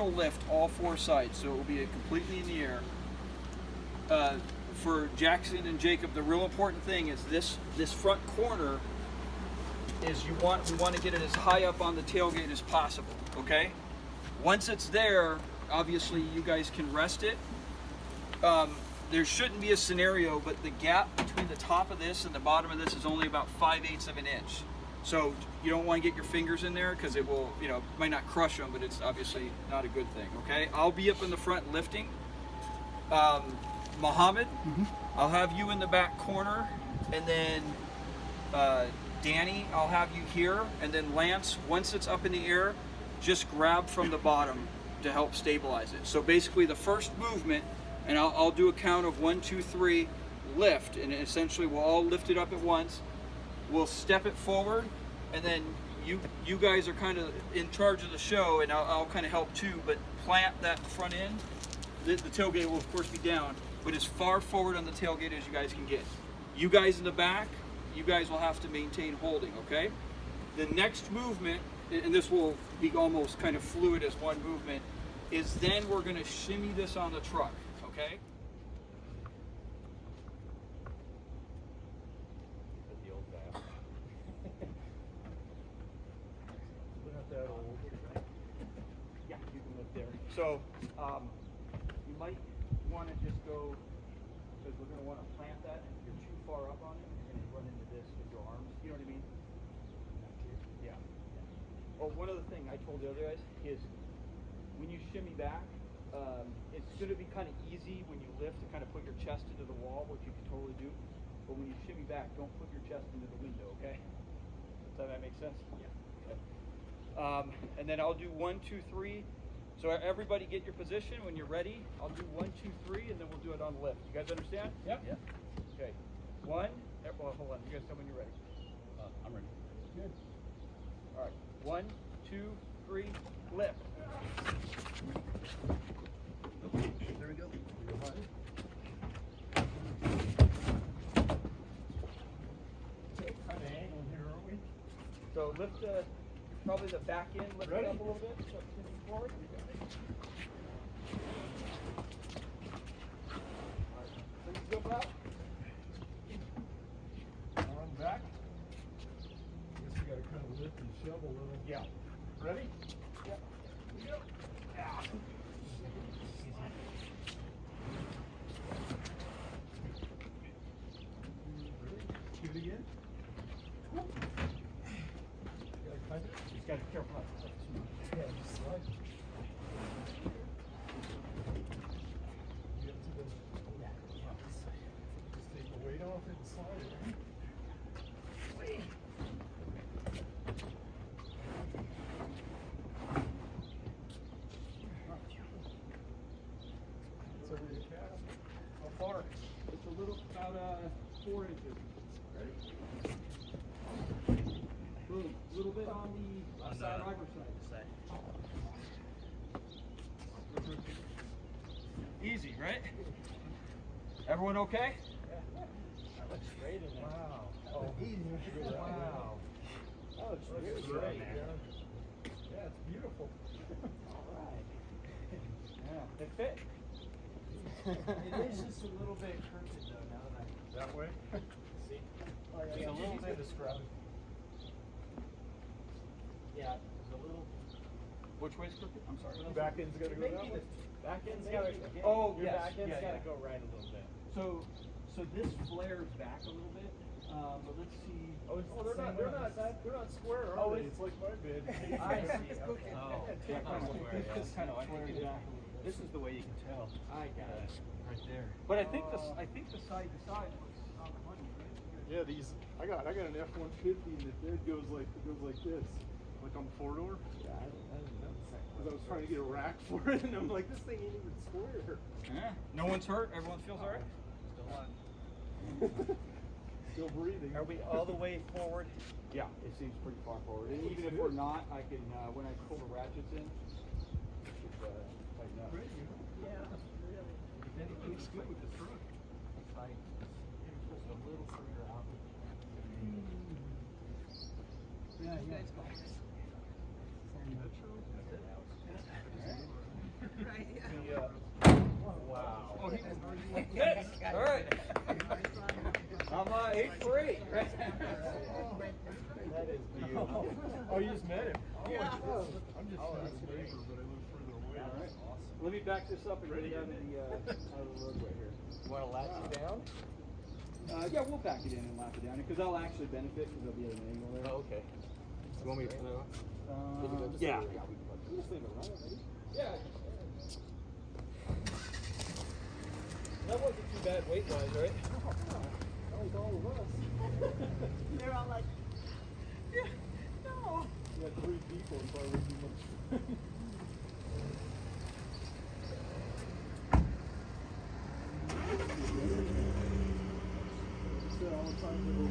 lift all four sides, so it will be completely in the air. For Jackson and Jacob, the real important thing is this front corner is we want to get it as high up on the tailgate as possible, okay? Once it's there, obviously you guys can rest it. There shouldn't be a scenario, but the gap between the top of this and the bottom of this is only about 5/8 of an inch. So you don't want to get your fingers in there because it will, might not crush them, but it's obviously not a good thing, okay? I'll be up in the front lifting. Muhammad, I'll have you in the back corner, and then Danny, I'll have you here, and then Lance, once it's up in the air, just grab from the bottom to help stabilize it. So basically the first movement, and I'll do a count of 1, 2, 3, lift, and essentially we'll all lift it up at once. We'll step it forward, and then you guys are kind of in charge of the show, and I'll kind of help too, but plant that front end. The tailgate will of course be down, but as far forward on the tailgate as you guys can get. You guys in the back, you guys will have to maintain holding, okay? The next movement, and this will be almost kind of fluid as one movement, is then we're gonna shimmy this on the truck, okay? The old fast. We're not that old. Yeah, you can lift there. So, you might want to just go, because we're going to want to plant that, and if you're too far up on it, you're going to run into this with your arms, you know what I mean? Yeah. Well, one other thing I told the other guys is, when you shimmy back, it's going to be kind of easy when you lift to kind of put your chest into the wall, which you can totally do, but when you shimmy back, don't put your chest into the window, okay? Does that make sense? Yeah. Okay. And then I'll do 1, 2, 3. So everybody get your position. When you're ready, I'll do 1, 2, 3, and then we'll do it on lift. You guys understand? Yep. Yeah. Okay. 1. Well, hold on. You guys tell me when you're ready. I'm ready. Good. All right. 1, 2, 3, lift. There we go. Okay, kind of angle here, aren't we? So lift probably the back end. Lift Ready? it up a little bit. So it's moving forward. All right. Please go back. Arm back. Guess we got to kind of lift and shove a little. Yeah. Ready? Yeah. Here we go. Yeah. Ready? Do it again. Just got to be careful. Yeah, just slide. Get to the. Just take the weight off it and slide it. It's over your calf. How far? It's a little, about 4 inches. Ready? Boom. A little bit on the driver's side. Easy, right? Everyone okay? That looks great in there. Wow. Oh, wow. That looks really great. Yeah, it's beautiful. All right. Yeah, it fit. It is just a little bit crooked though, now that I... That way? See? Just a little bit of scrub. Yeah, there's a little... Which way's crooked? I'm sorry. Back end's got to go that way? Back end's gotta... Oh, Your yes. back end's yeah, got to yeah. go right a little bit. So this flares back a little bit, but let's see. They're not square, are they? It's like my bed. I see. Okay. Oh, Yeah, not square, yeah. This kind of flares back a little bit. This is the way you can tell. I got it. Right there. But I think the side to side looks on the money. Yeah, these. I got an F-150 and the bed goes like this, like on the 4-door. Yeah, I didn't notice that. Because I was trying to get a rack for it, and I'm like, this thing ain't even square. Yeah. No one's hurt. Everyone feels all right. Still on. Still breathing. Are we all the way forward? Yeah, it seems pretty far forward. And even if we're not, I can, when I pull the ratchets in, I should tighten up. Yeah, really. Then it looks good with the truck. It's like, just a little further out. Yeah, you guys go. Metro? That's it. That is beautiful. Oh, you just met him? Yeah. I'm just his neighbor, but I live further away. That's awesome. Let me back this up and get it out of the roadway here. You want to latch it down? Yeah, we'll back it in and lap it down because I'll actually benefit because I'll be at an angle there. Oh, okay. You want me to turn it on? Yeah. Just leave it running, maybe? Yeah. That wasn't too bad weight-wise, right? That was all of us. They're all like, yeah, no. You had 3 people, so I wouldn't do much. So all the time they go,